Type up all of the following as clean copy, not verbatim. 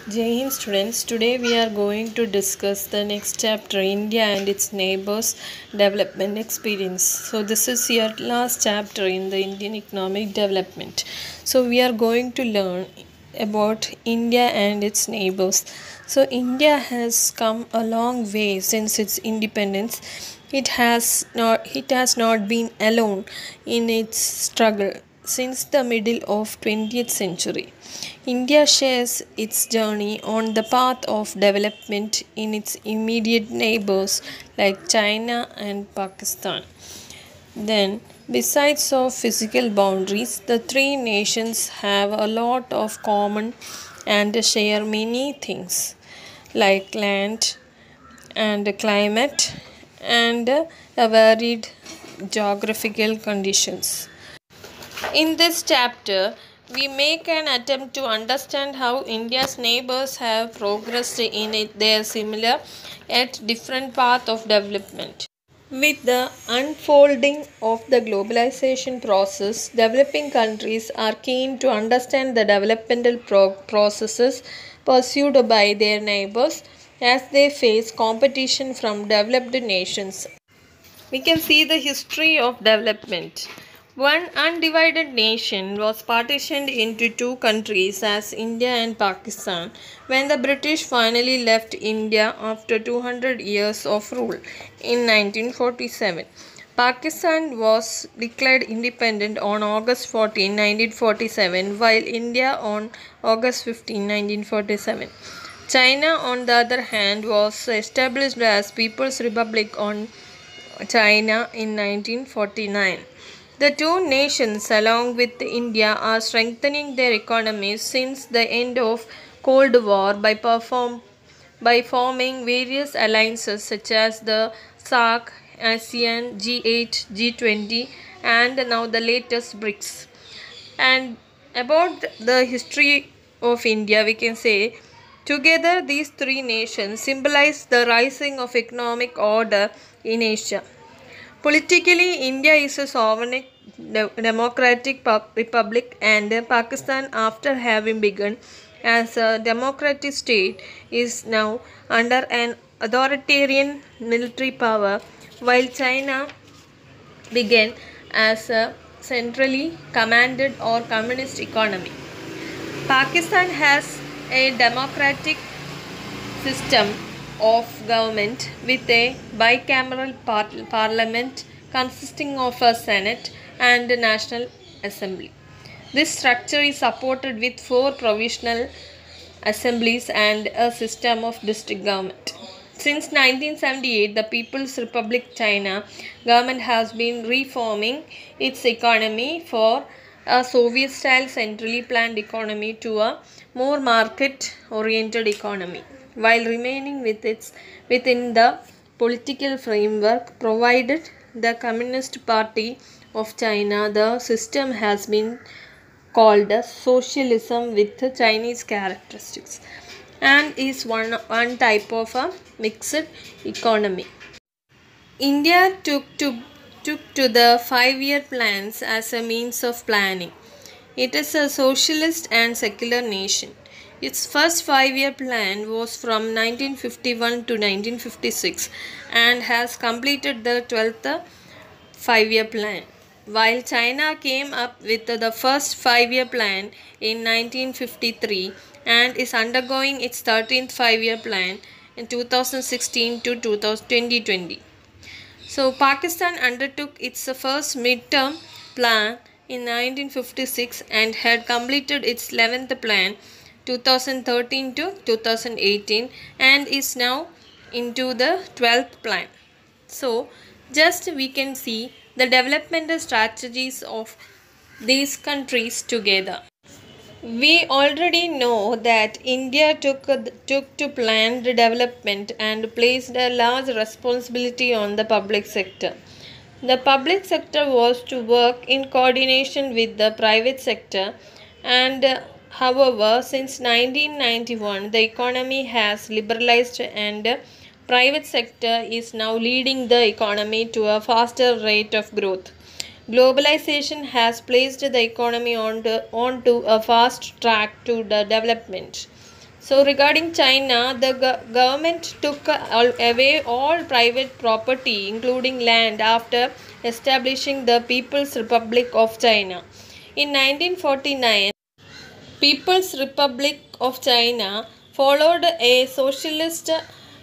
Jai Hind students, today we are going to discuss the next chapter, India and its neighbors development experience. So this is your last chapter in the Indian economic development. So we are going to learn about India and its neighbors. So India has come a long way since its independence. It has not been alone in its struggle since the middle of 20th century. India shares its journey on the path of development in its immediate neighbors like China and Pakistan. Then, besides of physical boundaries, the three nations have a lot of common and share many things like land and climate and a varied geographical conditions. In this chapter, we make an attempt to understand how India's neighbors have progressed in their similar yet different path of development. With the unfolding of the globalization process, developing countries are keen to understand the developmental processes pursued by their neighbors as they face competition from developed nations. We can see the history of development. One undivided nation was partitioned into two countries as India and Pakistan when the British finally left India after 200 years of rule in 1947. Pakistan was declared independent on August 14, 1947, while India on August 15, 1947. China, on the other hand, was established as People's Republic on China in 1949. The two nations, along with India, are strengthening their economies since the end of Cold War by forming various alliances such as the SAARC, ASEAN, G8, G20, and now the latest BRICS. And about the history of India, we can say together these three nations symbolize the rising of economic order in Asia. Politically, India is a sovereign democratic republic, and Pakistan, after having begun as a democratic state, is now under an authoritarian military power, while China began as a centrally commanded or communist economy. Pakistan has a democratic system of government with a bicameral parliament consisting of a Senate and a National Assembly. This structure is supported with four provisional assemblies and a system of district government. Since 1978, the People's Republic China government has been reforming its economy for a Soviet style centrally planned economy to a more market oriented economy while remaining within the political framework provided the Communist Party of China. The system has been called socialism with Chinese characteristics and is one type of a mixed economy. India took to the 5-year plans as a means of planning. It is a socialist and secular nation. Its first 5-year plan was from 1951 to 1956 and has completed the 12th 5-year plan. While China came up with the first 5-year plan in 1953 and is undergoing its 13th 5-year plan in 2016 to 2020. So Pakistan undertook its first midterm plan in 1956 and had completed its 11th plan 2013 to 2018 and is now into the 12th plan. So just we can see the developmental strategies of these countries together. We already know that India took to planned development and placed a large responsibility on the public sector. The public sector was to work in coordination with the private sector and however since 1991 the economy has liberalized and private sector is now leading the economy to a faster rate of growth. Globalization has placed the economy onto a fast track to the development. So, regarding China, the government took away all private property, including land, after establishing the People's Republic of China. In 1949, People's Republic of China followed a socialist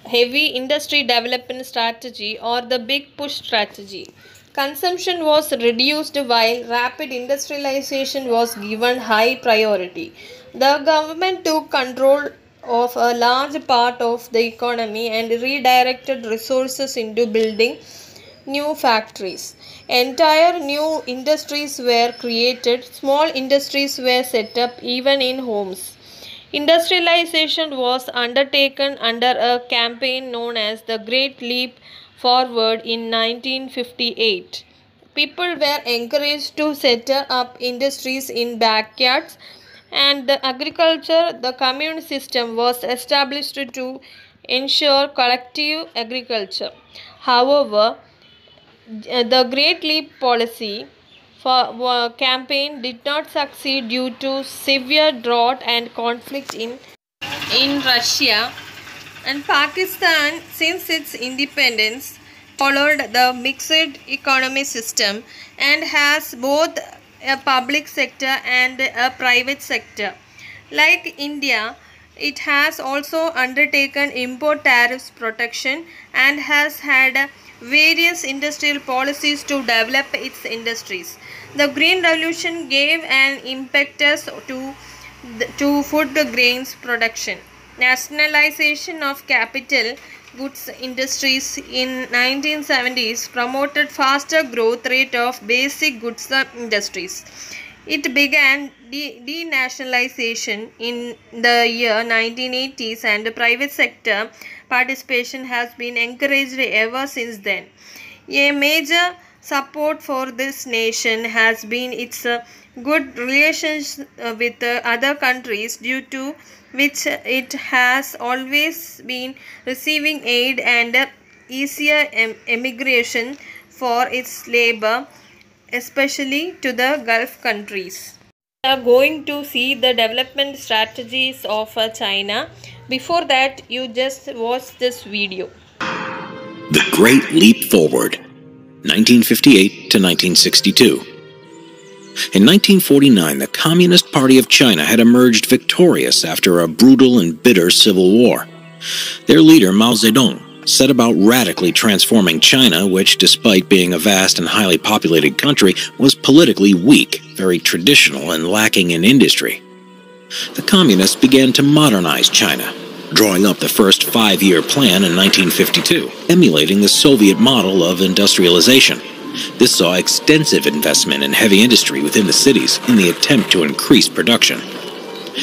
heavy industry development strategy, or the Big Push strategy. Consumption was reduced while rapid industrialization was given high priority. The government took control of a large part of the economy and redirected resources into building new factories. Entire new industries were created, small industries were set up even in homes. Industrialization was undertaken under a campaign known as the Great Leap Forward in 1958. People were encouraged to set up industries in backyards, and the agriculture, the commune system, was established to ensure collective agriculture. However, the Great Leap policy for campaign did not succeed due to severe drought and conflict in Russia and Pakistan. Since its independence, followed the mixed economy system and has both a public sector and a private sector. Like India, it has also undertaken import tariffs protection and has had various industrial policies to develop its industries. The Green Revolution gave an impetus to food grains production. Nationalization of capital goods industries in 1970s promoted faster growth rate of basic goods industries. It began denationalization in the year 1980s, and the private sector participation has been encouraged ever since then. A major support for this nation has been its good relations with other countries, due to which it has always been receiving aid and easier emigration for its labor, especially to the Gulf countries. We are going to see the development strategies of China. Before that, you just watch this video. The Great Leap Forward, 1958 to 1962. In 1949, the Communist Party of China had emerged victorious after a brutal and bitter civil war. Their leader, Mao Zedong, set about radically transforming China, which, despite being a vast and highly populated country, was politically weak, very traditional, and lacking in industry. The Communists began to modernize China, drawing up the first five-year plan in 1952, emulating the Soviet model of industrialization. This saw extensive investment in heavy industry within the cities in the attempt to increase production.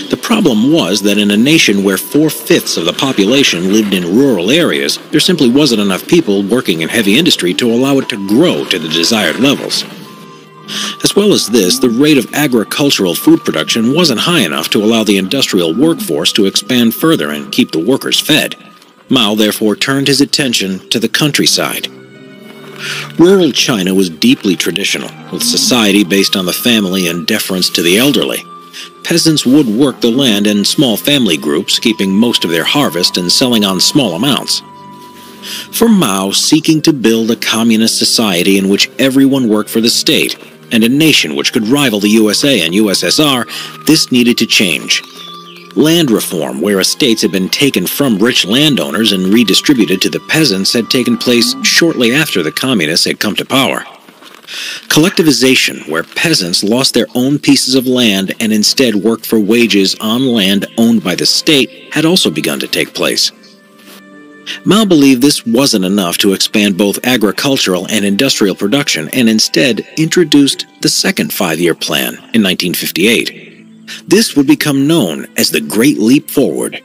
The problem was that in a nation where 4/5 of the population lived in rural areas, there simply wasn't enough people working in heavy industry to allow it to grow to the desired levels. As well as this, the rate of agricultural food production wasn't high enough to allow the industrial workforce to expand further and keep the workers fed. Mao therefore turned his attention to the countryside. Rural China was deeply traditional, with society based on the family and deference to the elderly. Peasants would work the land in small family groups, keeping most of their harvest and selling on small amounts. For Mao, seeking to build a communist society in which everyone worked for the state, and a nation which could rival the USA and USSR, this needed to change. Land reform, where estates had been taken from rich landowners and redistributed to the peasants, had taken place shortly after the communists had come to power. Collectivization, where peasants lost their own pieces of land and instead worked for wages on land owned by the state, had also begun to take place. Mao believed this wasn't enough to expand both agricultural and industrial production, and instead introduced the second five-year plan in 1958. This would become known as the Great Leap Forward.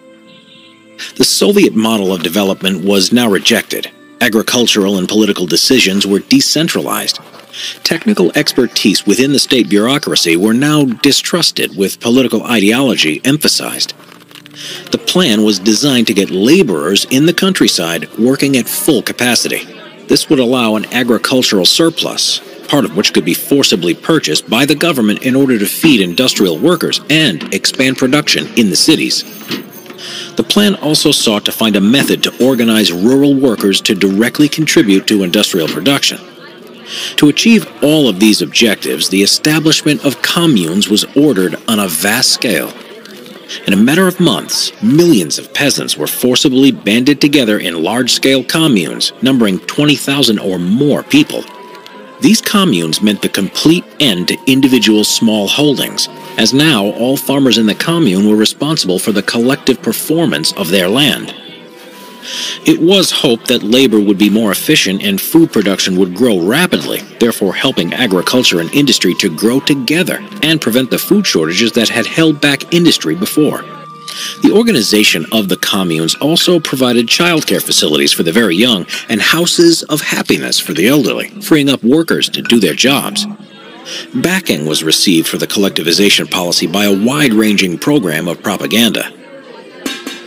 The Soviet model of development was now rejected. Agricultural and political decisions were decentralized. Technical expertise within the state bureaucracy were now distrusted, with political ideology emphasized. The plan was designed to get laborers in the countryside working at full capacity. This would allow an agricultural surplus, part of which could be forcibly purchased by the government in order to feed industrial workers and expand production in the cities. The plan also sought to find a method to organize rural workers to directly contribute to industrial production. To achieve all of these objectives, the establishment of communes was ordered on a vast scale. In a matter of months, millions of peasants were forcibly banded together in large-scale communes, numbering 20,000 or more people. These communes meant the complete end to individual small holdings, as now all farmers in the commune were responsible for the collective performance of their land. It was hoped that labor would be more efficient and food production would grow rapidly, therefore helping agriculture and industry to grow together and prevent the food shortages that had held back industry before. The organization of the communes also provided childcare facilities for the very young and houses of happiness for the elderly, freeing up workers to do their jobs. Backing was received for the collectivization policy by a wide-ranging program of propaganda.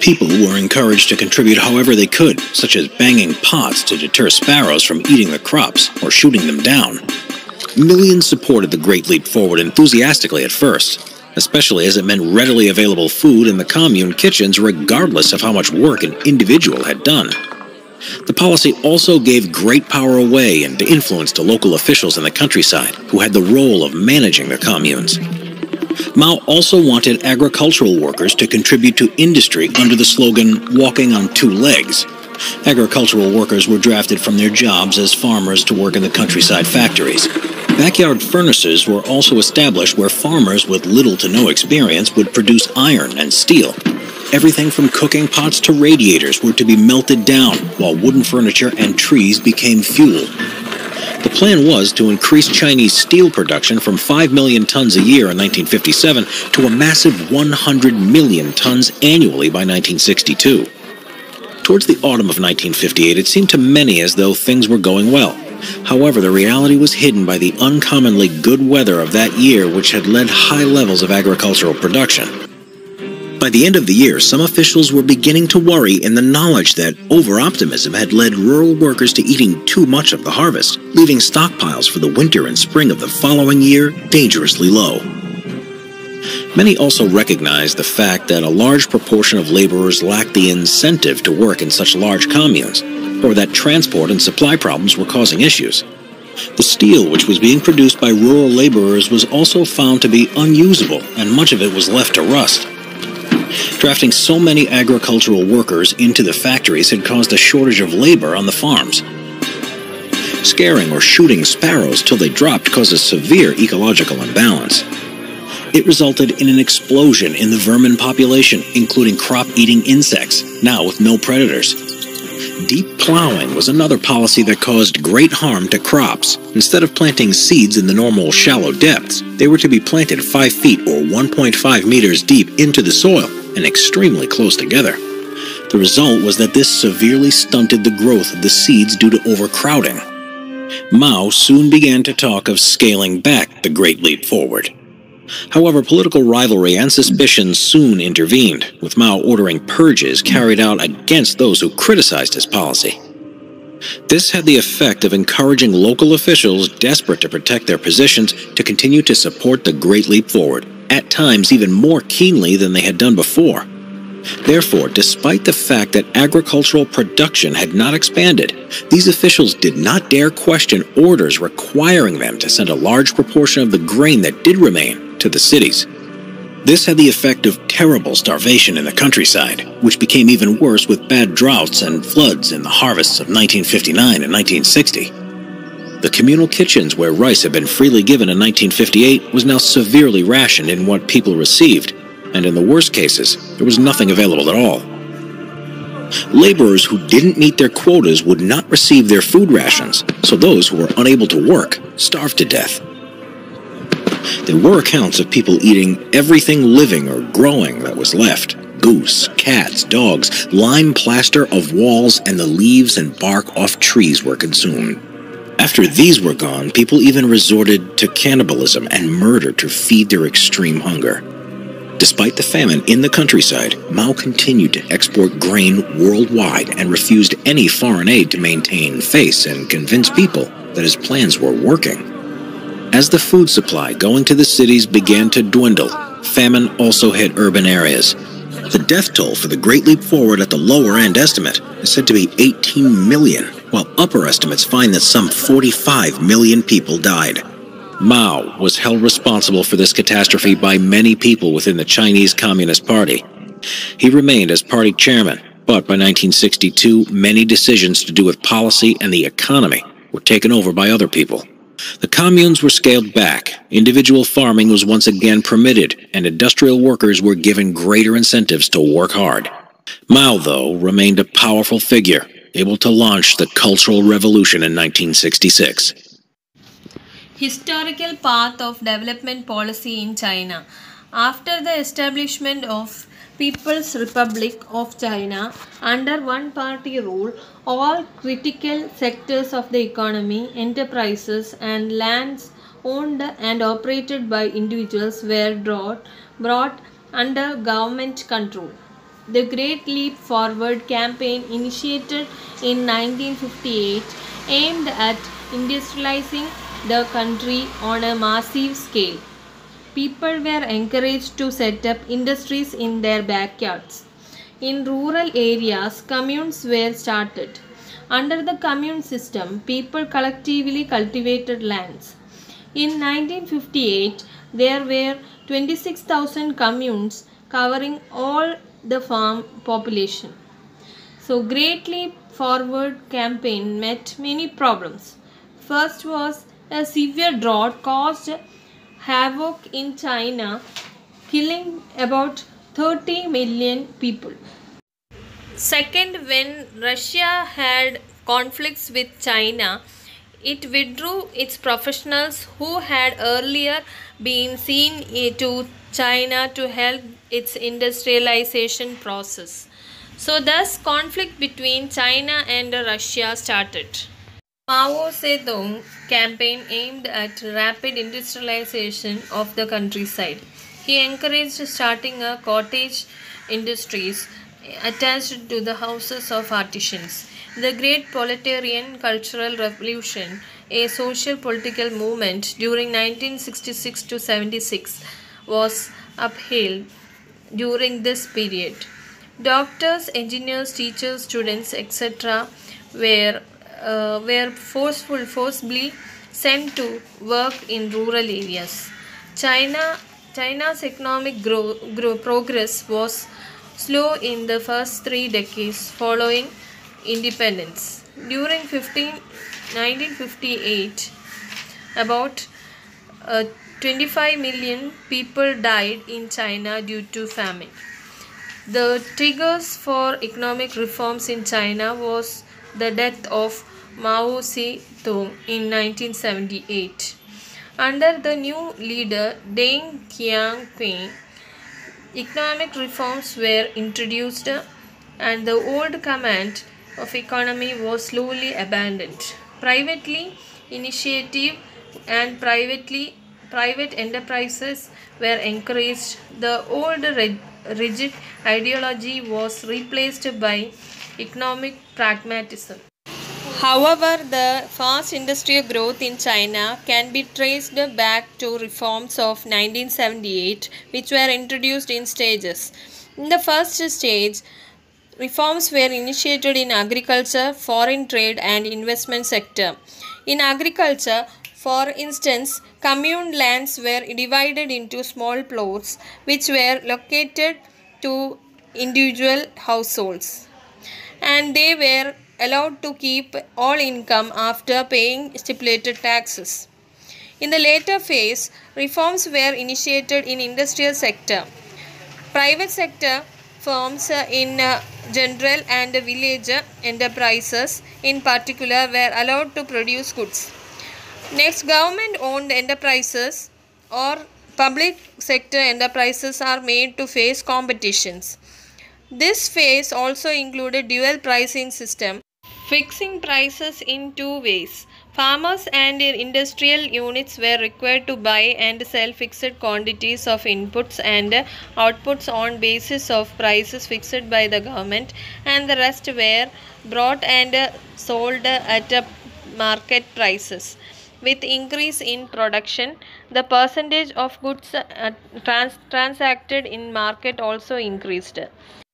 People were encouraged to contribute however they could, such as banging pots to deter sparrows from eating the crops or shooting them down. Millions supported the Great Leap Forward enthusiastically at first, especially as it meant readily available food in the commune kitchens regardless of how much work an individual had done. The policy also gave great power away and influence to local officials in the countryside, who had the role of managing the communes. Mao also wanted agricultural workers to contribute to industry under the slogan, "Walking on Two Legs." Agricultural workers were drafted from their jobs as farmers to work in the countryside factories. Backyard furnaces were also established where farmers with little to no experience would produce iron and steel. Everything from cooking pots to radiators were to be melted down, while wooden furniture and trees became fuel. The plan was to increase Chinese steel production from 5 million tons a year in 1957 to a massive 100 million tons annually by 1962. Towards the autumn of 1958, it seemed to many as though things were going well. However, the reality was hidden by the uncommonly good weather of that year, which had led high levels of agricultural production. By the end of the year, some officials were beginning to worry in the knowledge that over-optimism had led rural workers to eating too much of the harvest, leaving stockpiles for the winter and spring of the following year dangerously low. Many also recognized the fact that a large proportion of laborers lacked the incentive to work in such large communes, or that transport and supply problems were causing issues. The steel which was being produced by rural laborers was also found to be unusable, and much of it was left to rust. Drafting so many agricultural workers into the factories had caused a shortage of labor on the farms. Scaring or shooting sparrows till they dropped caused a severe ecological imbalance. It resulted in an explosion in the vermin population, including crop-eating insects, now with no predators. Deep plowing was another policy that caused great harm to crops. Instead of planting seeds in the normal shallow depths, they were to be planted 5 feet or 1.5 meters deep into the soil and extremely close together. The result was that this severely stunted the growth of the seeds due to overcrowding. Mao soon began to talk of scaling back the Great Leap Forward. However, political rivalry and suspicion soon intervened, with Mao ordering purges carried out against those who criticized his policy. This had the effect of encouraging local officials desperate to protect their positions to continue to support the Great Leap Forward, at times even more keenly than they had done before. Therefore, despite the fact that agricultural production had not expanded, these officials did not dare question orders requiring them to send a large proportion of the grain that did remain to the cities. This had the effect of terrible starvation in the countryside, which became even worse with bad droughts and floods in the harvests of 1959 and 1960. The communal kitchens where rice had been freely given in 1958 was now severely rationed in what people received, and in the worst cases, there was nothing available at all. Laborers who didn't meet their quotas would not receive their food rations, so those who were unable to work starved to death. There were accounts of people eating everything living or growing that was left. Goose, cats, dogs, lime plaster of walls, and the leaves and bark off trees were consumed. After these were gone, people even resorted to cannibalism and murder to feed their extreme hunger. Despite the famine in the countryside, Mao continued to export grain worldwide and refused any foreign aid to maintain face and convince people that his plans were working. As the food supply going to the cities began to dwindle, famine also hit urban areas. The death toll for the Great Leap Forward at the lower end estimate is said to be 18 million, while upper estimates find that some 45 million people died. Mao was held responsible for this catastrophe by many people within the Chinese Communist Party. He remained as party chairman, but by 1962, many decisions to do with policy and the economy were taken over by other people. The communes were scaled back, individual farming was once again permitted, and industrial workers were given greater incentives to work hard. Mao, though, remained a powerful figure, able to launch the Cultural Revolution in 1966. Historical path of development policy in China. After the establishment of People's Republic of China under one-party rule, all critical sectors of the economy, enterprises and lands owned and operated by individuals were brought under government control. The Great Leap Forward campaign, initiated in 1958, aimed at industrializing the country on a massive scale. People were encouraged to set up industries in their backyards. In rural areas, communes were started. Under the commune system, people collectively cultivated lands. In 1958, there were 26,000 communes covering all the farm population. So, Great Leap Forward campaign met many problems. First was a severe drought caused havoc in China, killing about 30 million people. Second, when Russia had conflicts with China, it withdrew its professionals who had earlier been seen to China to help its industrialization process. So thus conflict between China and Russia started. Mao Zedong campaign aimed at rapid industrialization of the countryside. He encouraged starting a cottage industries attached to the houses of artisans. The Great Proletarian Cultural Revolution, a social political movement during 1966 to 76, was upheld during this period. Doctors, engineers, teachers, students, etc. were forcibly sent to work in rural areas. China's economic progress was slow in the first 3 decades following independence. During 1958, about 25 million people died in China due to famine. The triggers for economic reforms in China was the death of Mao Zedong in 1978. Under the new leader Deng Xiaoping, economic reforms were introduced and the old command of economy was slowly abandoned. Privately initiative and private enterprises were encouraged. The old rigid ideology was replaced by economic pragmatism. However, the fast industrial growth in China can be traced back to reforms of 1978, which were introduced in stages. In the first stage, reforms were initiated in agriculture, foreign trade and investment sector. In agriculture, for instance, commune lands were divided into small plots which were located to individual households, and they were allowed to keep all income after paying stipulated taxes. In the later phase, reforms were initiated in industrial sector. Private sector firms in general and village enterprises in particular were allowed to produce goods. Next, government-owned enterprises or public sector enterprises are made to face competitions. This phase also included dual pricing system, fixing prices in two ways. Farmers and their industrial units were required to buy and sell fixed quantities of inputs and outputs on basis of prices fixed by the government, and the rest were bought and sold at market prices. With increase in production, the percentage of goods transacted in market also increased.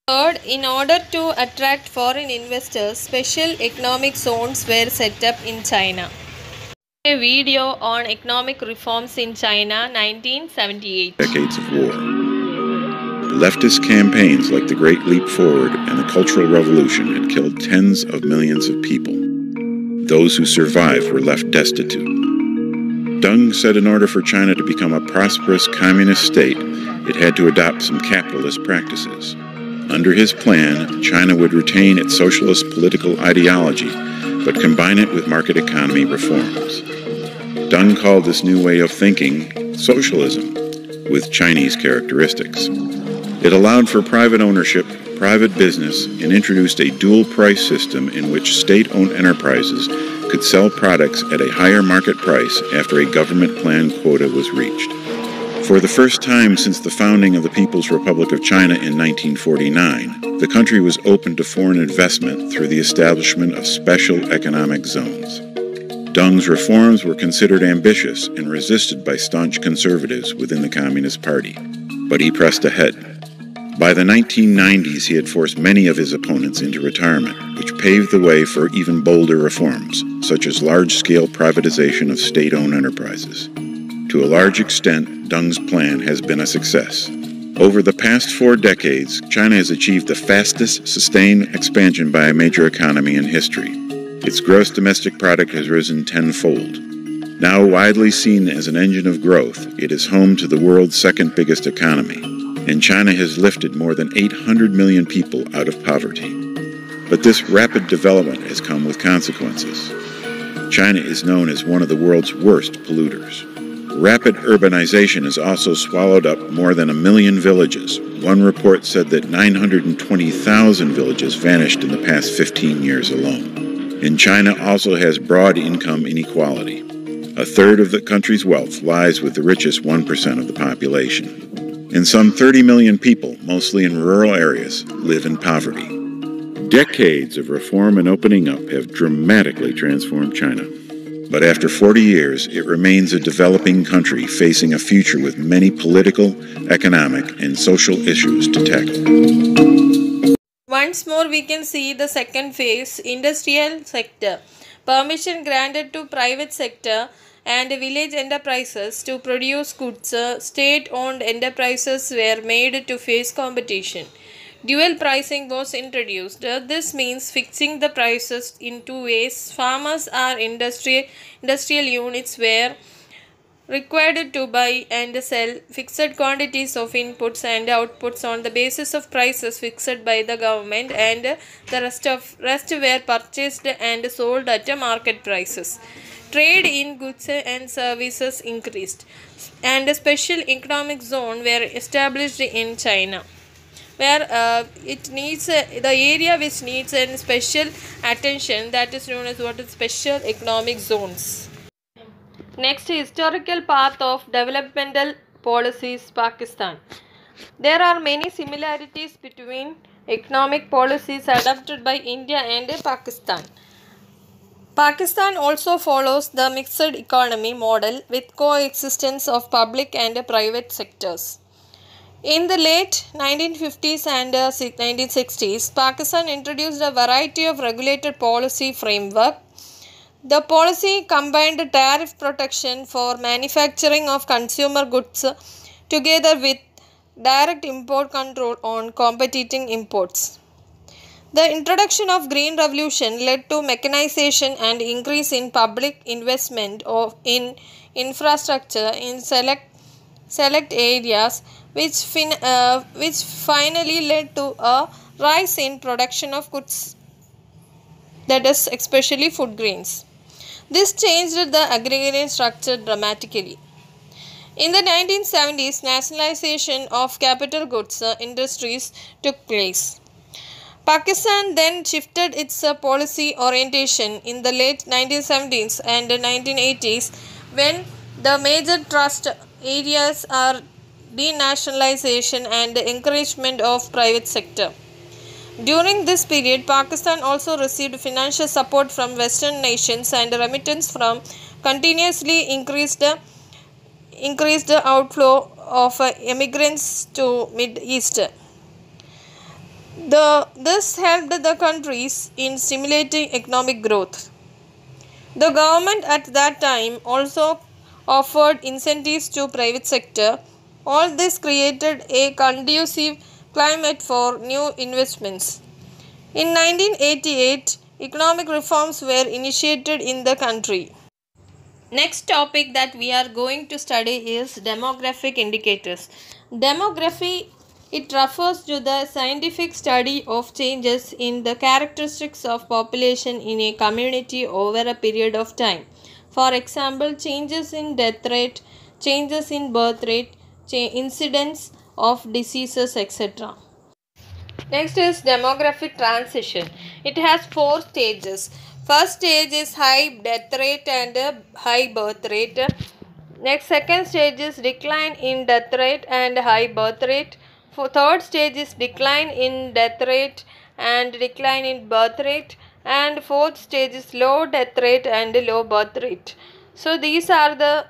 Third, in order to attract foreign investors, special economic zones were set up in China. A video on economic reforms in China, 1978. Decades of war. Leftist campaigns like the Great Leap Forward and the Cultural Revolution had killed tens of millions of people. Those who survived were left destitute. Deng said in order for China to become a prosperous communist state, it had to adopt some capitalist practices. Under his plan, China would retain its socialist political ideology, but combine it with market economy reforms. Deng called this new way of thinking socialism, with Chinese characteristics. It allowed for private ownership, private business, and introduced a dual price system in which state-owned enterprises could sell products at a higher market price after a government-planned quota was reached. For the first time since the founding of the People's Republic of China in 1949, the country was open to foreign investment through the establishment of special economic zones. Deng's reforms were considered ambitious and resisted by staunch conservatives within the Communist Party, but he pressed ahead. By the 1990s, he had forced many of his opponents into retirement, which paved the way for even bolder reforms, such as large-scale privatization of state-owned enterprises. To a large extent, Deng's plan has been a success. Over the past 4 decades, China has achieved the fastest sustained expansion by a major economy in history. Its gross domestic product has risen tenfold. Now widely seen as an engine of growth, it is home to the world's second biggest economy, and China has lifted more than 800 million people out of poverty. But this rapid development has come with consequences. China is known as one of the world's worst polluters. Rapid urbanization has also swallowed up more than 1 million villages. One report said that 920,000 villages vanished in the past 15 years alone. And China also has broad income inequality. A third of the country's wealth lies with the richest 1% of the population. And some 30 million people, mostly in rural areas, live in poverty. Decades of reform and opening up have dramatically transformed China. But after 40 years, it remains a developing country facing a future with many political, economic, and social issues to tackle. Once more we can see the second phase, industrial sector. Permission granted to private sector and village enterprises to produce goods. State-owned enterprises were made to face competition. Dual pricing was introduced. This means fixing the prices in 2 ways. Farmers or industrial units were required to buy and sell fixed quantities of inputs and outputs on the basis of prices fixed by the government, and the rest were purchased and sold at market prices. Trade in goods and services increased, and a special economic zone were established in China, where the area which needs a special attention, that is known as what is special economic zones. Next, historical path of developmental policies, Pakistan. There are many similarities between economic policies adopted by India and Pakistan. Pakistan also follows the mixed economy model with coexistence of public and private sectors. In the late 1950s and 1960s, Pakistan introduced a variety of regulated policy framework. The policy combined tariff protection for manufacturing of consumer goods together with direct import control on competing imports. The introduction of Green Revolution led to mechanization and increase in public investment in infrastructure in select areas, which finally led to a rise in production of goods, that is especially food grains. This changed the agrarian structure dramatically. In the 1970s, nationalization of capital goods industries took place. Pakistan then shifted its policy orientation in the late 1970s and 1980s when the major thrust areas are denationalization and encouragement of private sector. During this period, Pakistan also received financial support from Western nations and remittance from continuously increased the outflow of immigrants to Mid East. This helped the countries in stimulating economic growth. The government at that time also offered incentives to private sector. All this created a conducive climate for new investments. In 1988, economic reforms were initiated in the country. Next topic that we are going to study is demographic indicators. Demography, it refers to the scientific study of changes in the characteristics of population in a community over a period of time. For example, changes in death rate, changes in birth rate, incidence of diseases, etc. Next is demographic transition. It has 4 stages. First stage is high death rate and high birth rate. Next, second stage is decline in death rate and high birth rate. Third stage is decline in death rate and decline in birth rate. And fourth stage is low death rate and low birth rate. So these are the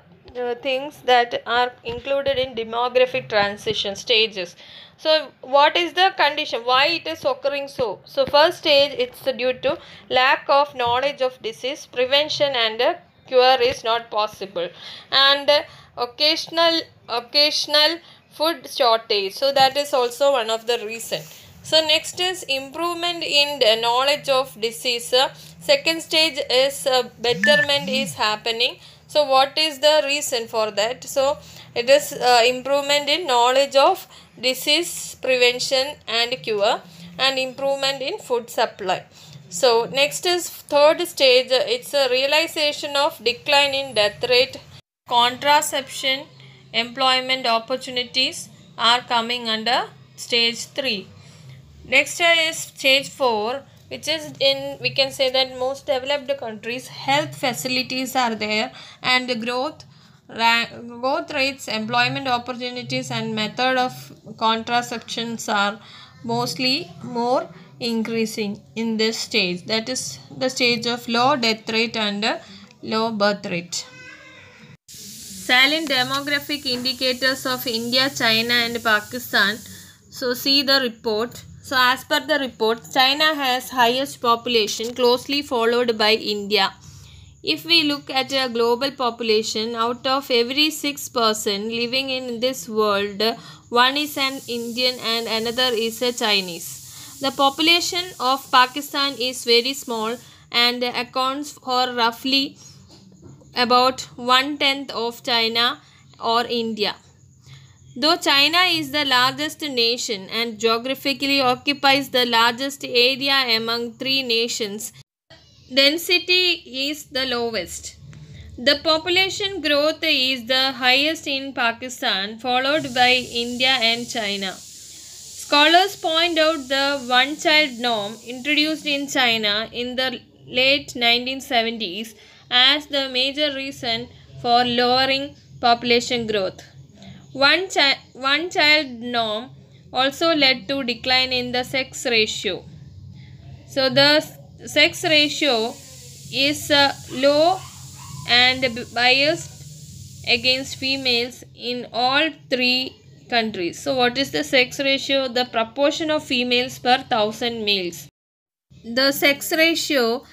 things that are included in demographic transition stages. So what is the condition? Why it is occurring so? So first stage, it's due to lack of knowledge of disease, prevention and cure is not possible, and occasional food shortage. So that is also one of the reason. So next is improvement in the knowledge of disease. Second stage is betterment is happening. So what is the reason for that? So it is improvement in knowledge of disease, prevention and cure, and improvement in food supply. So next is third stage, it's a realization of decline in death rate. Contraception, employment opportunities are coming under stage 3. Next is stage 4, which is in, we can say that most developed countries, health facilities are there and growth rates, employment opportunities and method of contraceptions are mostly more increasing in this stage. That is the stage of low death rate and low birth rate. Salient demographic indicators of India, China and Pakistan. So see the report. So as per the report, China has highest population, closely followed by India. If we look at a global population, out of every 6 person living in this world, one is an Indian and another is a Chinese. The population of Pakistan is very small and accounts for roughly about 1/10 of China or India. Though China is the largest nation and geographically occupies the largest area among 3 nations, density is the lowest. The population growth is the highest in Pakistan, followed by India and China. Scholars point out the one-child norm introduced in China in the late 1970s as the major reason for lowering population growth. One-child norm also led to decline in the sex ratio. So the sex ratio is low and biased against females in all 3 countries. So what is the sex ratio? The proportion of females per 1000 males. The sex ratio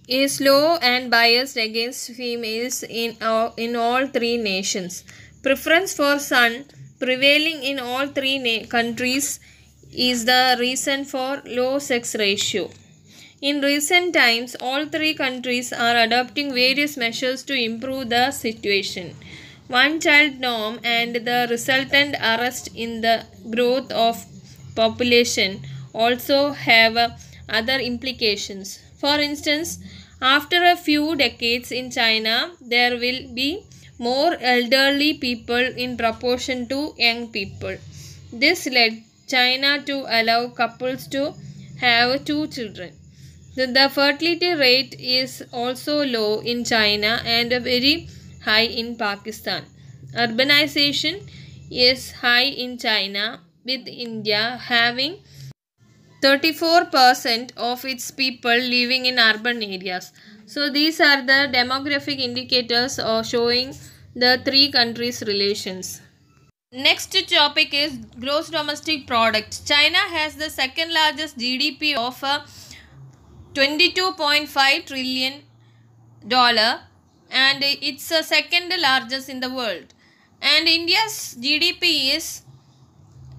is low and biased against females in all 3 nations. Preference for son prevailing in all 3 countries is the reason for low sex ratio. In recent times, all 3 countries are adopting various measures to improve the situation. One-child norm and the resultant arrest in the growth of population also have other implications. For instance, after a few decades in China, there will be more elderly people in proportion to young people. This led China to allow couples to have 2 children. The fertility rate is also low in China and very high in Pakistan. Urbanization is high in China, with India having 34% of its people living in urban areas. So these are the demographic indicators showing the three countries' relations. Next topic is gross domestic product. China has the second largest GDP of $22.5 trillion and it's the second largest in the world. And India's GDP is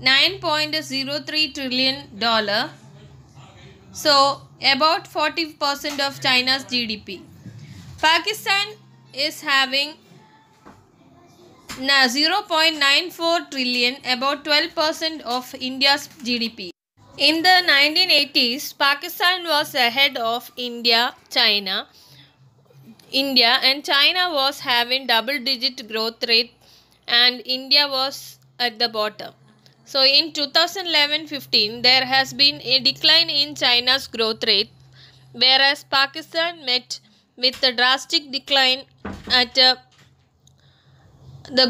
$9.03 trillion. So about 40% of China's GDP. Pakistan is having 0.94 trillion, about 12% of India's GDP. In the 1980s, Pakistan was ahead of India and China was having double-digit growth rate and India was at the bottom. So in 2011-15, there has been a decline in China's growth rate, whereas Pakistan met with a drastic decline at the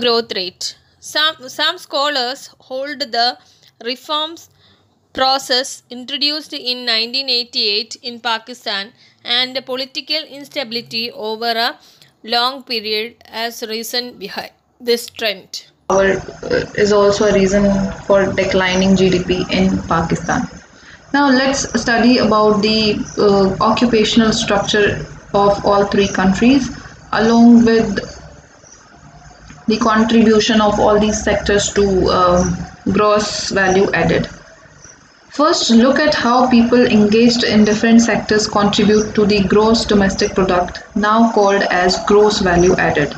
growth rate. Some scholars hold the reforms process introduced in 1988 in Pakistan and the political instability over a long period as reason behind this trend. Is also a reason for declining GDP in Pakistan. Now let's study about the occupational structure of all three countries along with the contribution of all these sectors to gross value added. First, look at how people engaged in different sectors contribute to the gross domestic product, now called as gross value added.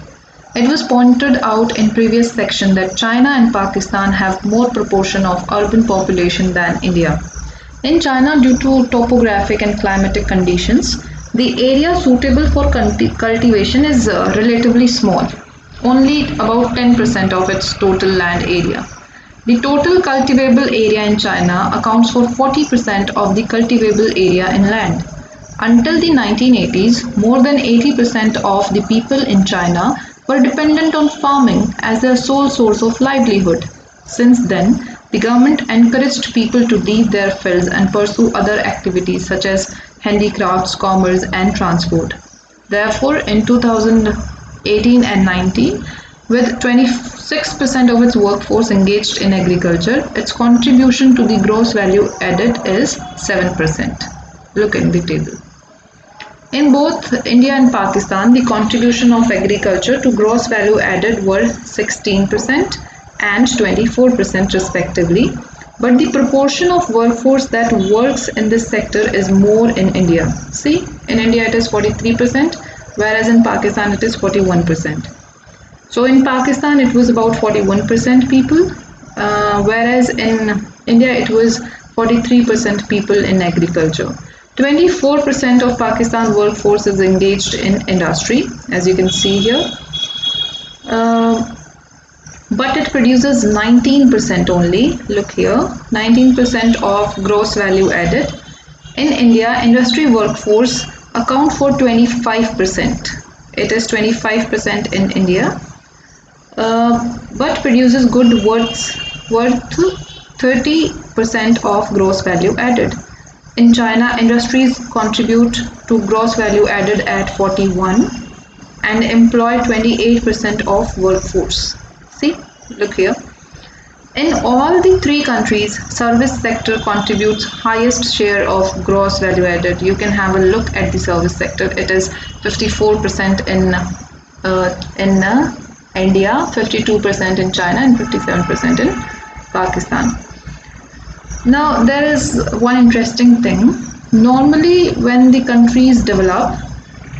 It was pointed out in previous section that China and Pakistan have more proportion of urban population than India. In China, due to topographic and climatic conditions, the area suitable for cultivation is relatively small, only about 10% of its total land area. The total cultivable area in China accounts for 40% of the cultivable area in land. Until the 1980s, more than 80% of the people in China were dependent on farming as their sole source of livelihood. Since then, the government encouraged people to leave their fields and pursue other activities such as handicrafts, commerce, and transport. Therefore, in 2018 and 19, with 26% of its workforce engaged in agriculture, its contribution to the gross value added is 7%. Look at the table. In both India and Pakistan, the contribution of agriculture to gross value added were 16% and 24% respectively, but the proportion of workforce that works in this sector is more in India. See, in India it is 43%, whereas in Pakistan it is 41%. So in Pakistan it was about 41% people, whereas in India it was 43% people in agriculture. 24% of Pakistan workforce is engaged in industry, as you can see here, but it produces 19% only. Look here, 19% of gross value added. In India, industry workforce account for 25%. It is 25% in India, but produces good worth 30% of gross value added. In China, industries contribute to gross value added at 41 and employ 28% of workforce. See, look here. In all the three countries, service sector contributes highest share of gross value added. You can have a look at the service sector. It is 54% in India, 52% in China, and 57% in Pakistan. Now, there is one interesting thing. Normally, when the countries develop,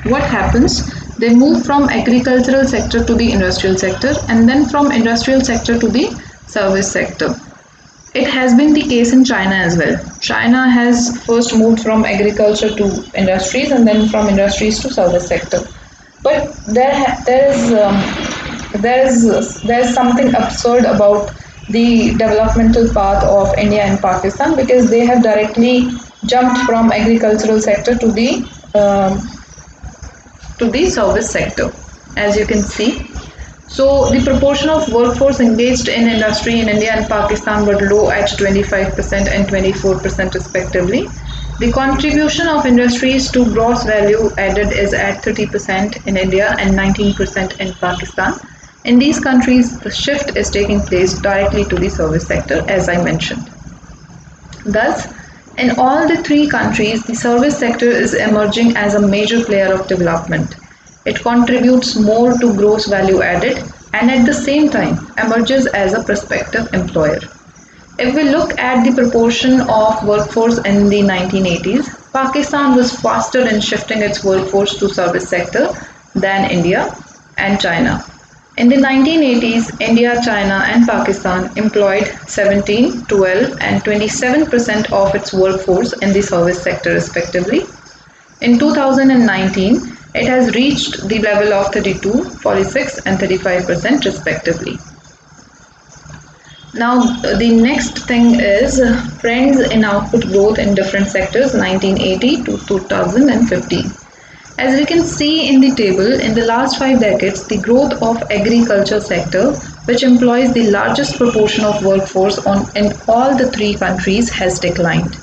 what happens? They move from agricultural sector to the industrial sector and then from industrial sector to the service sector. It has been the case in China as well. China has first moved from agriculture to industries and then from industries to service sector. But there's something absurd about the developmental path of India and Pakistan, because they have directly jumped from agricultural sector to the service sector, as you can see. So the proportion of workforce engaged in industry in India and Pakistan were low at 25% and 24% respectively. The contribution of industries to gross value added is at 30% in India and 19% in Pakistan. In these countries, the shift is taking place directly to the service sector, as I mentioned. Thus, in all the three countries, the service sector is emerging as a major player of development. It contributes more to gross value added and at the same time emerges as a prospective employer. If we look at the proportion of workforce in the 1980s, Pakistan was faster in shifting its workforce to service sector than India and China. In the 1980s, India, China, and Pakistan employed 17, 12, and 27% of its workforce in the service sector, respectively. In 2019, it has reached the level of 32, 46, and 35%, respectively. Now, the next thing is trends in output growth in different sectors 1980 to 2015. As we can see in the table, in the last 5 decades, the growth of agriculture sector, which employs the largest proportion of workforce in all the three countries, has declined.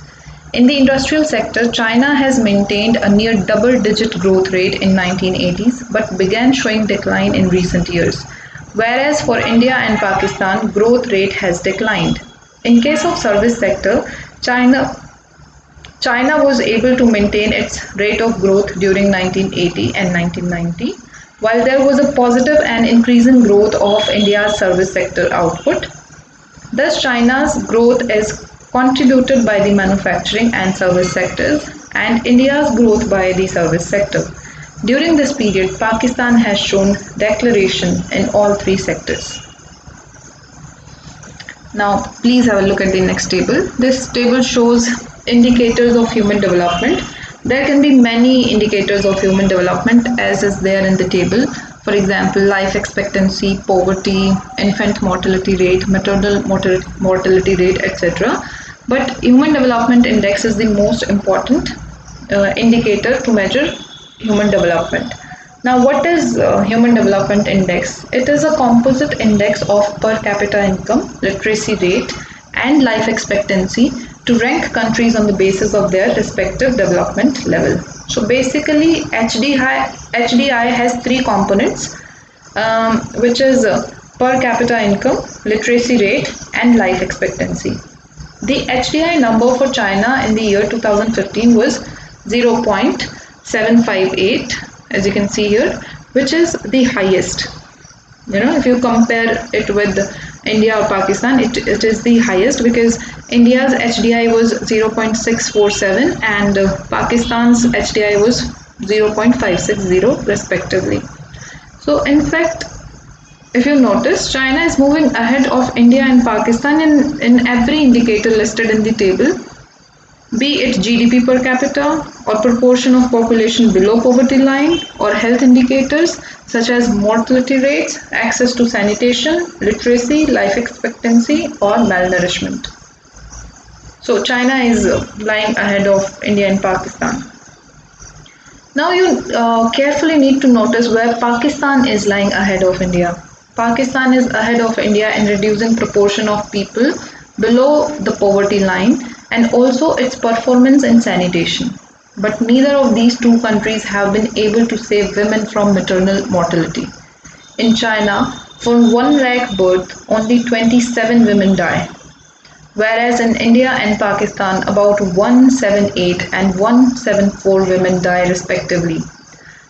In the industrial sector, China has maintained a near double-digit growth rate in 1980s, but began showing decline in recent years. Whereas for India and Pakistan, growth rate has declined. In case of service sector, China was able to maintain its rate of growth during 1980 and 1990, while there was a positive and increasing growth of India's service sector output. Thus, China's growth is contributed by the manufacturing and service sectors, and India's growth by the service sector. During this period, Pakistan has shown deceleration in all three sectors. Now, please have a look at the next table. This table shows indicators of human development. There can be many indicators of human development as is there in the table. For example, life expectancy, poverty, infant mortality rate, maternal mortality rate, etc. But Human Development Index is the most important indicator to measure human development. Now, what is Human Development Index? It is a composite index of per capita income, literacy rate, and life expectancy to rank countries on the basis of their respective development level. So basically, HDI has three components, which is per capita income, literacy rate, and life expectancy. The HDI number for China in the year 2015 was 0.758, as you can see here, which is the highest. If you compare it with India or Pakistan, it is the highest because India's HDI was 0.647 and Pakistan's HDI was 0.560 respectively. So in fact, if you notice, China is moving ahead of India and Pakistan in every indicator listed in the table, be it GDP per capita or proportion of population below poverty line or health indicators such as mortality rates, access to sanitation, literacy, life expectancy or malnourishment. So China is lying ahead of India and Pakistan. Now you carefully need to notice where Pakistan is lying ahead of India. Pakistan is ahead of India in reducing proportion of people below the poverty line and also its performance in sanitation. But neither of these two countries have been able to save women from maternal mortality. In China, for 1 lakh birth, only 27 women die, whereas in India and Pakistan, about 178 and 174 women die respectively.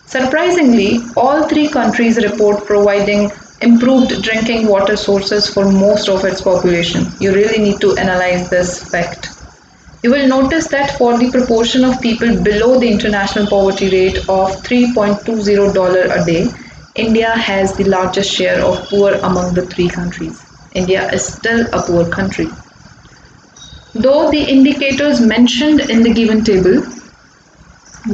Surprisingly, all three countries report providing improved drinking water sources for most of its population. You really need to analyze this fact. You will notice that for the proportion of people below the international poverty rate of $3.20 a day, India has the largest share of poor among the three countries. India is still a poor country. Though the indicators mentioned in the given table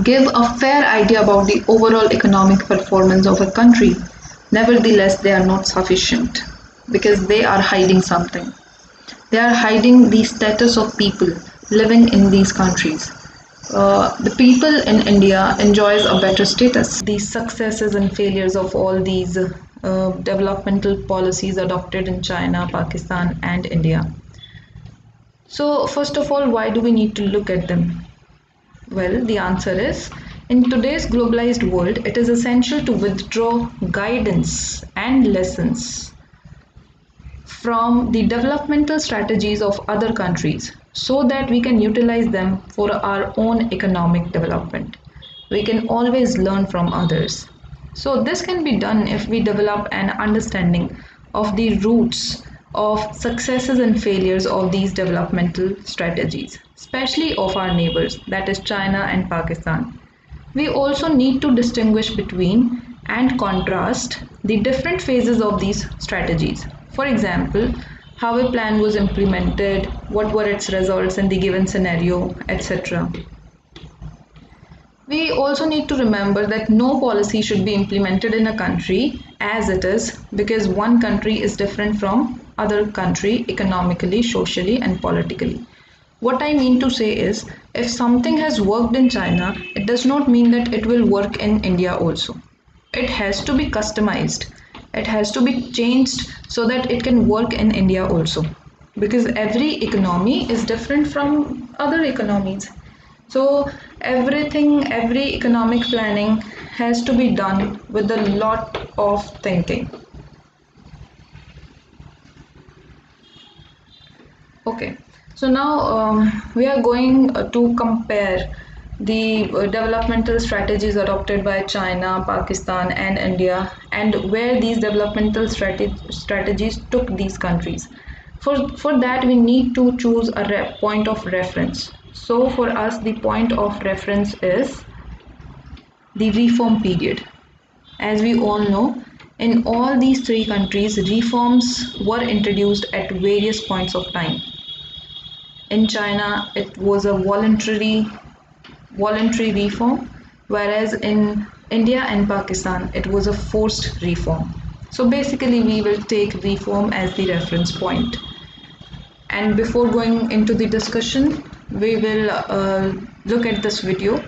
give a fair idea about the overall economic performance of a country, nevertheless they are not sufficient because they are hiding something. They are hiding the status of people living in these countries. The people in India enjoys a better status. The successes and failures of all these developmental policies adopted in China, Pakistan and India. So first of all, why do we need to look at them? Well, the answer is in today's globalized world, it is essential to withdraw guidance and lessons from the developmental strategies of other countries so that we can utilize them for our own economic development. We can always learn from others. So, this can be done if we develop an understanding of the roots of successes and failures of these developmental strategies, especially of our neighbors, that is China and Pakistan. We also need to distinguish between and contrast the different phases of these strategies. For example, how a plan was implemented, what were its results in the given scenario, etc. We also need to remember that no policy should be implemented in a country as it is because one country is different from other country economically, socially and politically. What I mean to say is, if something has worked in China, it does not mean that it will work in India also. It has to be customized. It has to be changed so that it can work in India also. Because every economy is different from other economies. So every economic planning has to be done with a lot of thinking. Okay, so now we are going to compare the developmental strategies adopted by China, Pakistan and India and where these developmental strategies took these countries. For that we need to choose a point of reference. So for us the point of reference is the reform period. As we all know, in all these three countries reforms were introduced at various points of time. In China it was a voluntary reform, whereas in India and Pakistan it was a forced reform. So basically we will take reform as the reference point. And before going into the discussion, we will look at this video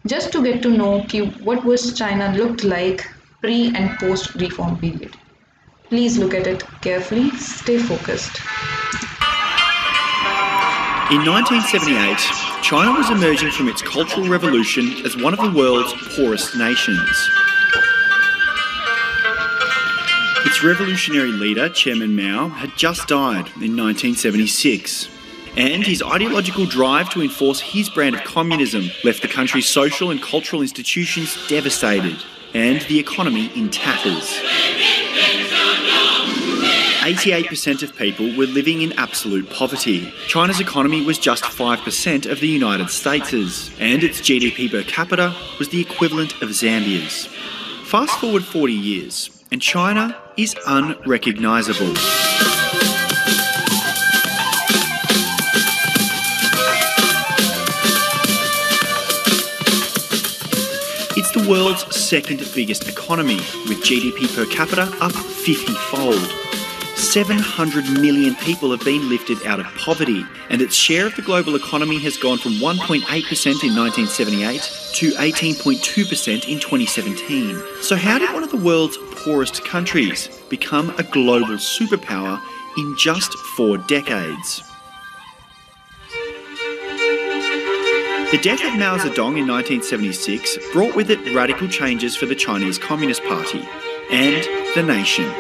just to get to know what was China looked like pre and post reform period. Please look at it carefully, stay focused. In 1978, China was emerging from its Cultural Revolution as one of the world's poorest nations. Its revolutionary leader, Chairman Mao, had just died in 1976, and his ideological drive to enforce his brand of communism left the country's social and cultural institutions devastated, and the economy in tatters. 88% of people were living in absolute poverty. China's economy was just 5% of the United States', and its GDP per capita was the equivalent of Zambia's. Fast forward 40 years, and China is unrecognisable. It's the world's second biggest economy, with GDP per capita up 50-fold. 700 million people have been lifted out of poverty, and its share of the global economy has gone from 1.8% in 1978 to 18.2% in 2017. So how did one of the world's poorest countries become a global superpower in just 4 decades? The death of Mao Zedong in 1976 brought with it radical changes for the Chinese Communist Party and the nation.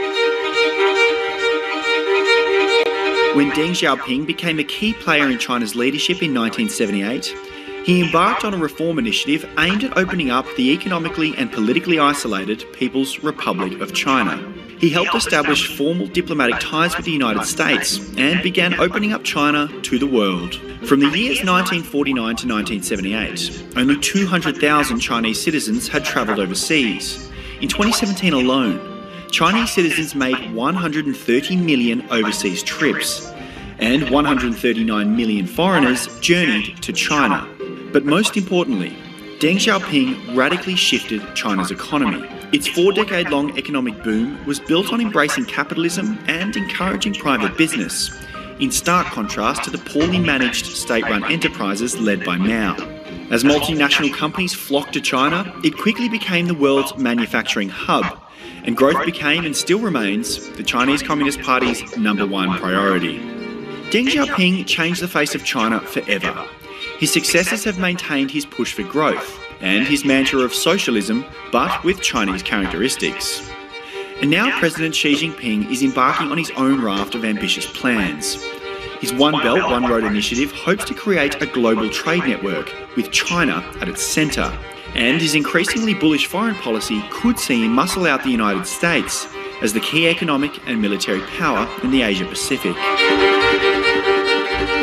When Deng Xiaoping became a key player in China's leadership in 1978, he embarked on a reform initiative aimed at opening up the economically and politically isolated People's Republic of China. He helped establish formal diplomatic ties with the United States and began opening up China to the world. From the years 1949 to 1978, only 200,000 Chinese citizens had travelled overseas. In 2017 alone, Chinese citizens made 130 million overseas trips, and 139 million foreigners journeyed to China. But most importantly, Deng Xiaoping radically shifted China's economy. Its 4-decade-long economic boom was built on embracing capitalism and encouraging private business, in stark contrast to the poorly managed state-run enterprises led by Mao. As multinational companies flocked to China, it quickly became the world's manufacturing hub, and growth became and still remains the Chinese Communist Party's #1 priority. Deng Xiaoping changed the face of China forever. His successors have maintained his push for growth and his mantra of socialism, but with Chinese characteristics. And now President Xi Jinping is embarking on his own raft of ambitious plans. His One Belt, One Road initiative hopes to create a global trade network with China at its centre, and his increasingly bullish foreign policy could see him muscle out the United States as the key economic and military power in the Asia-Pacific.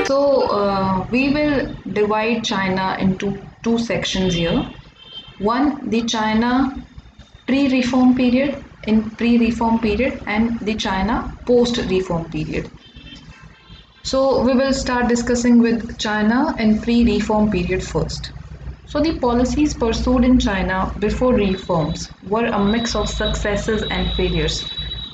So we will divide China into two sections here. One, the China pre-reform period, and the China post-reform period. So we will start discussing with China in pre-reform period first. So the policies pursued in China before reforms were a mix of successes and failures,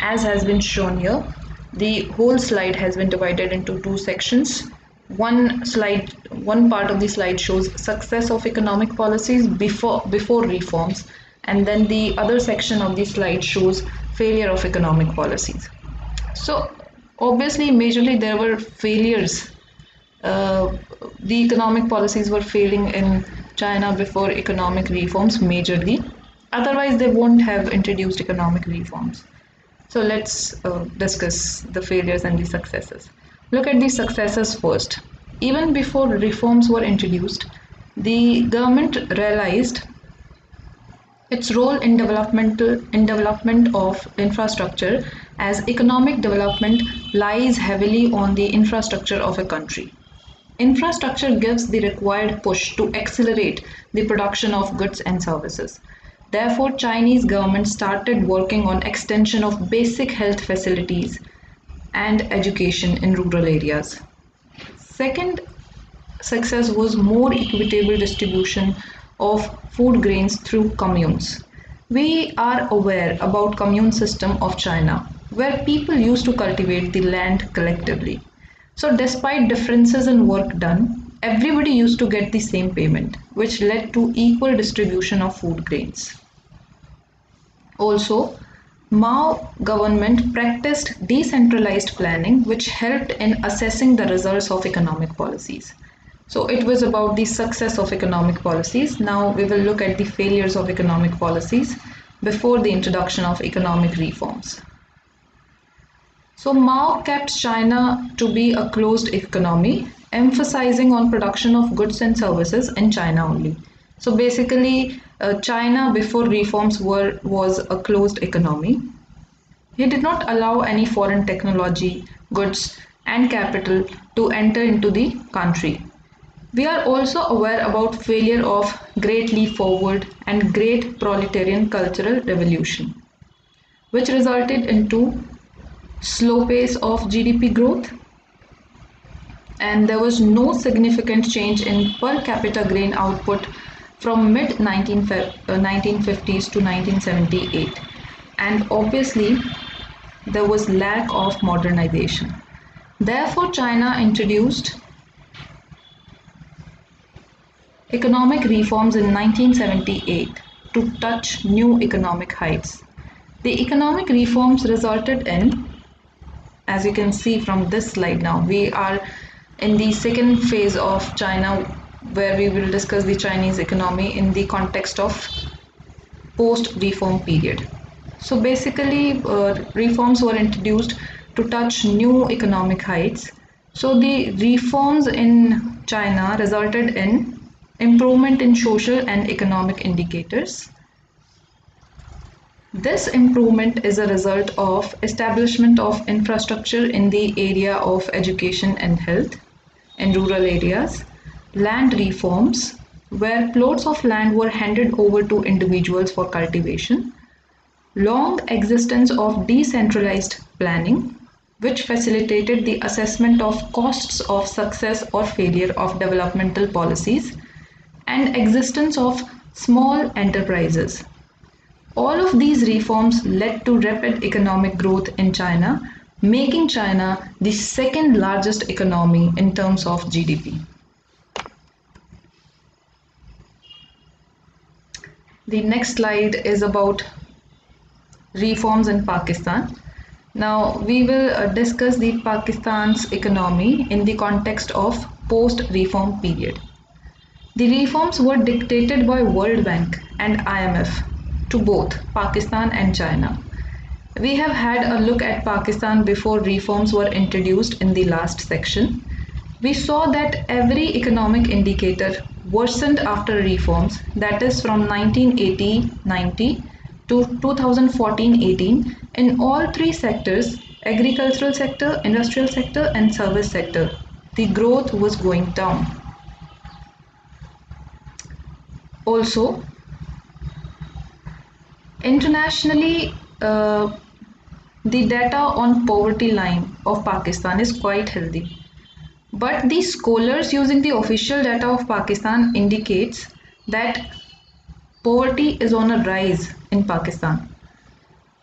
as has been shown here. The whole slide has been divided into two sections. One part of the slide shows success of economic policies before reforms, and then the other section of the slide shows failure of economic policies. So obviously, majorly there were failures. The economic policies were failing in China before economic reforms majorly. Otherwise, they won't have introduced economic reforms. So let's discuss the failures and the successes. Look at the successes first. Even before reforms were introduced, the government realized its role in development of infrastructure, as economic development lies heavily on the infrastructure of a country. Infrastructure gives the required push to accelerate the production of goods and services. Therefore, Chinese government started working on extension of basic health facilities and education in rural areas. Second success was more equitable distribution of food grains through communes. We are aware about commune system of China, where people used to cultivate the land collectively. So despite differences in work done, everybody used to get the same payment, which led to equal distribution of food grains. Also, Mao government practiced decentralized planning, which helped in assessing the results of economic policies. So it was about the success of economic policies. Now we will look at the failures of economic policies before the introduction of economic reforms. So Mao kept China to be a closed economy, emphasizing on production of goods and services in China only. So basically, China before reforms was a closed economy. He did not allow any foreign technology, goods and capital to enter into the country. We are also aware about failure of Great Leap Forward and Great Proletarian Cultural Revolution, which resulted into slow pace of GDP growth, and there was no significant change in per capita grain output from mid 1950s to 1978, and obviously there was lack of modernization. Therefore, China introduced economic reforms in 1978 to touch new economic heights. The economic reforms resulted in, as you can see from this slide now, we are in the second phase of China, where we will discuss the Chinese economy in the context of post-reform period. So basically, reforms were introduced to touch new economic heights. So the reforms in China resulted in improvement in social and economic indicators. This improvement is a result of establishment of infrastructure in the area of education and health in rural areas, land reforms, where plots of land were handed over to individuals for cultivation, long existence of decentralized planning, which facilitated the assessment of costs of success or failure of developmental policies, and existence of small enterprises. All of these reforms led to rapid economic growth in China, making China the second largest economy in terms of GDP. The next slide is about reforms in Pakistan. Now we will discuss the Pakistan's economy in the context of post-reform period. The reforms were dictated by World Bank and IMF to both Pakistan and China. We have had a look at Pakistan before reforms were introduced in the last section. We saw that every economic indicator worsened after reforms, that is from 1980-90 to 2014-18 in all three sectors, agricultural sector, industrial sector and service sector. The growth was going down. Also, internationally, the data on poverty line of Pakistan is quite healthy. But the scholars using the official data of Pakistan indicates that poverty is on a rise in Pakistan.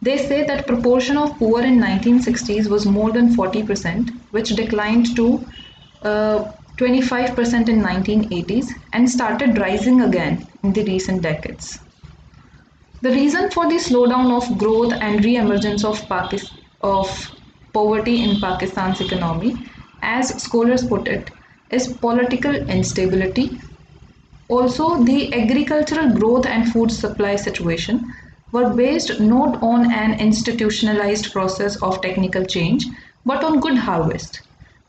They say that proportion of poor in 1960s was more than 40%, which declined to 25% in 1980s and started rising again in the recent decades. The reason for the slowdown of growth and re-emergence of poverty in Pakistan's economy, as scholars put it, is political instability. Also, the agricultural growth and food supply situation were based not on an institutionalized process of technical change, but on good harvest.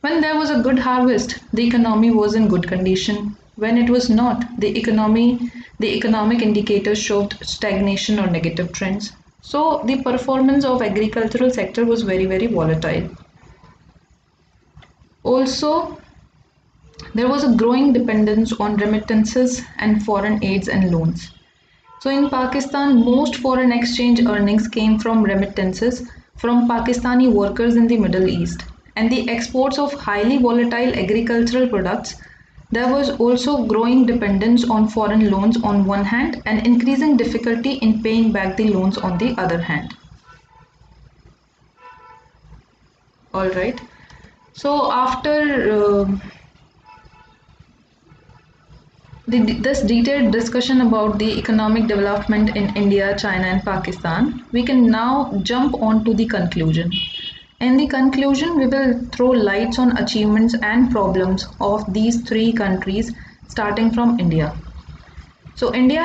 When there was a good harvest, the economy was in good condition. When it was not, the economic indicators showed stagnation or negative trends. So the performance of agricultural sector was very, very volatile. Also, there was a growing dependence on remittances and foreign aids and loans. So in Pakistan, most foreign exchange earnings came from remittances from Pakistani workers in the Middle East and the exports of highly volatile agricultural products. There was also growing dependence on foreign loans on one hand and increasing difficulty in paying back the loans on the other hand. All right. So after this detailed discussion about the economic development in India, China and Pakistan, we can now jump on to the conclusion. In the conclusion, we will throw lights on achievements and problems of these three countries starting from India. So India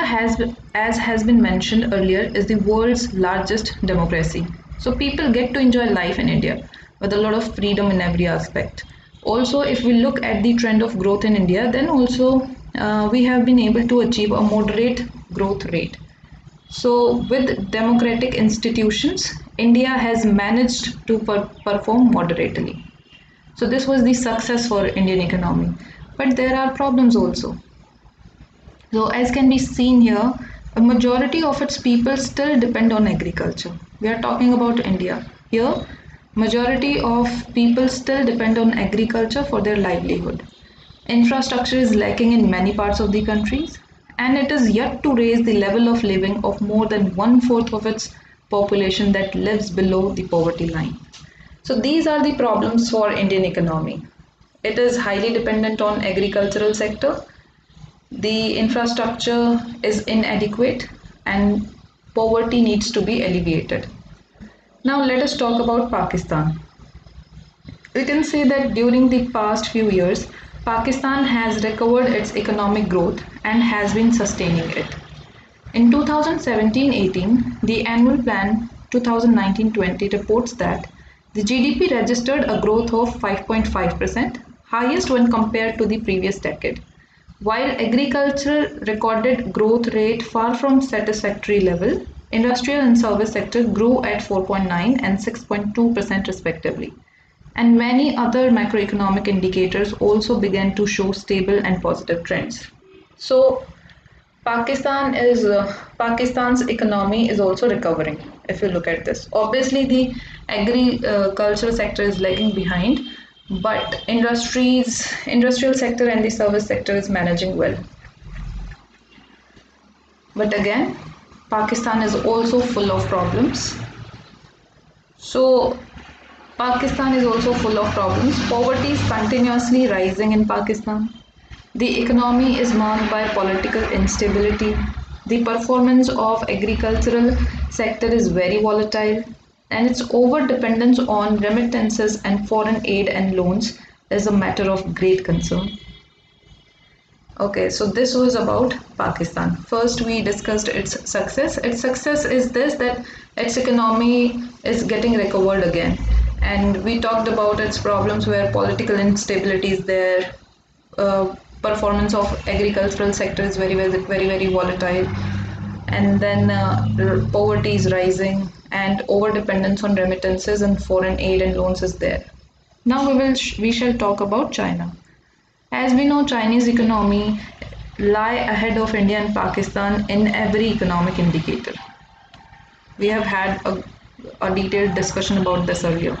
as has been mentioned earlier, is the world's largest democracy. So people get to enjoy life in India with a lot of freedom in every aspect. Also, if we look at the trend of growth in India, then also we have been able to achieve a moderate growth rate. So with democratic institutions, India has managed to perform moderately. So this was the success for Indian economy. But there are problems also. So as can be seen here, a majority of its people still depend on agriculture. We are talking about India. Here, majority of people still depend on agriculture for their livelihood. Infrastructure is lacking in many parts of the countries, and it is yet to raise the level of living of more than 1/4 of its population that lives below the poverty line. So these are the problems for Indian economy. It is highly dependent on agricultural sector. The infrastructure is inadequate and poverty needs to be alleviated. Now let us talk about Pakistan. We can say that during the past few years, Pakistan has recovered its economic growth and has been sustaining it. In 2017-18, the annual plan 2019-20 reports that the GDP registered a growth of 5.5%, highest when compared to the previous decade, while agriculture recorded growth rate far from satisfactory level. Industrial and service sector grew at 4.9 and 6.2% respectively. And many other macroeconomic indicators also began to show stable and positive trends. So Pakistan's economy is also recovering if you look at this. Obviously the agricultural sector is lagging behind, but industrial sector and the service sector is managing well. But again, Pakistan is also full of problems. So Pakistan is also full of problems. Poverty is continuously rising in Pakistan. The economy is marked by political instability. The performance of agricultural sector is very volatile, and its over dependence on remittances and foreign aid and loans is a matter of great concern. Okay, so this was about Pakistan. First, we discussed its success. Its success is this, that its economy is getting recovered again. And we talked about its problems where political instability is there, performance of agricultural sector is very volatile, and then poverty is rising, and over dependence on remittances and foreign aid and loans is there. Now we shall talk about China. As we know, Chinese economy lie ahead of India and Pakistan in every economic indicator. We have had a detailed discussion about this earlier.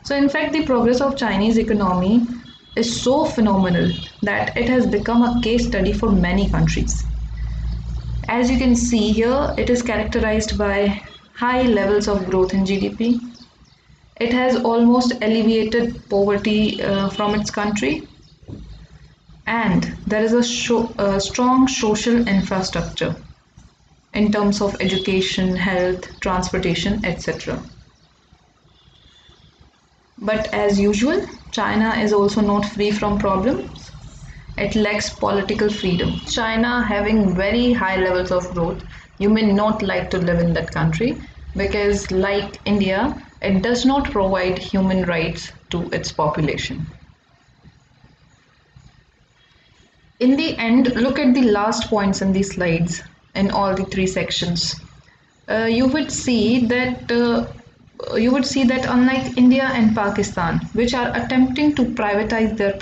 So in fact, the progress of Chinese economy is so phenomenal that it has become a case study for many countries. As you can see here, it is characterized by high levels of growth in GDP. It has almost alleviated poverty from its country, and there is a strong social infrastructure in terms of education, health, transportation, etc. But as usual, China is also not free from problems. It lacks political freedom. China having very high levels of growth, you may not like to live in that country because, like India, it does not provide human rights to its population. In the end, look at the last points in these slides in all the three sections. You would see that unlike India and Pakistan, which are attempting to privatize their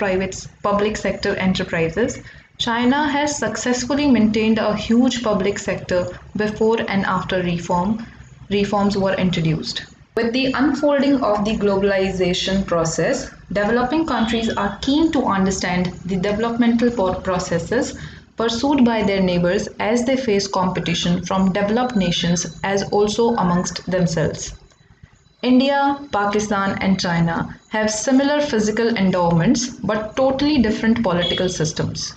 public sector enterprises, China has successfully maintained a huge public sector before and after reforms were introduced. With the unfolding of the globalization process, developing countries are keen to understand the developmental processes pursued by their neighbors as they face competition from developed nations as also amongst themselves. India, Pakistan, and China have similar physical endowments but totally different political systems.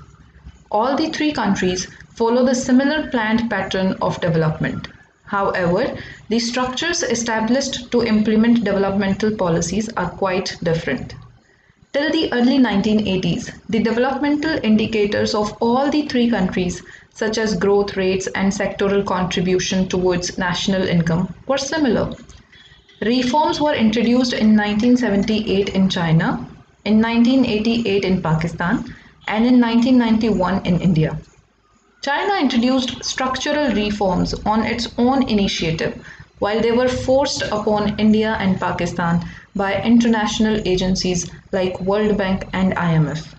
All the three countries follow the similar planned pattern of development. However, the structures established to implement developmental policies are quite different. Till the early 1980s, the developmental indicators of all the three countries, such as growth rates and sectoral contribution towards national income, were similar. Reforms were introduced in 1978 in China, in 1988 in Pakistan, and in 1991 in India. China introduced structural reforms on its own initiative, while they were forced upon India and Pakistan by international agencies like World Bank and IMF.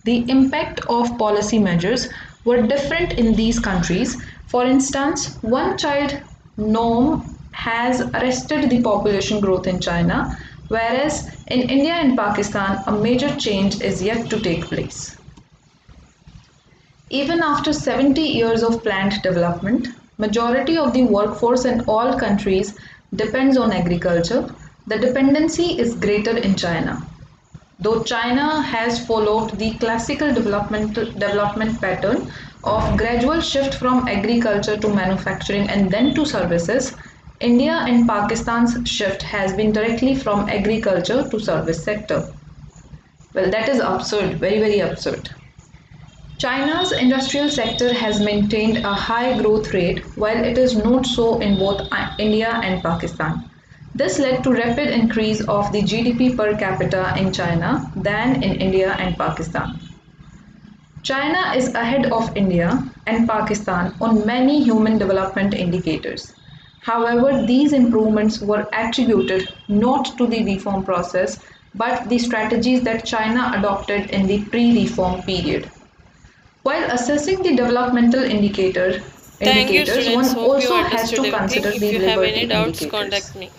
The impact of policy measures were different in these countries. For instance, one-child norm has arrested the population growth in China, whereas in India and Pakistan, a major change is yet to take place. Even after 70 years of planned development, majority of the workforce in all countries depends on agriculture. The dependency is greater in China. Though China has followed the classical development pattern of gradual shift from agriculture to manufacturing and then to services, India and Pakistan's shift has been directly from agriculture to service sector. Well, that is absurd, very absurd. China's industrial sector has maintained a high growth rate while it is not so in both India and Pakistan. This led to rapid increase of the GDP per capita in China than in India and Pakistan. China is ahead of India and Pakistan on many human development indicators. However, these improvements were attributed not to the reform process but the strategies that China adopted in the pre-reform period. While assessing the developmental Thank you, indicators, students. one Hope you also has understood to everything. consider If the you have liberty any doubts, indicators. contact me.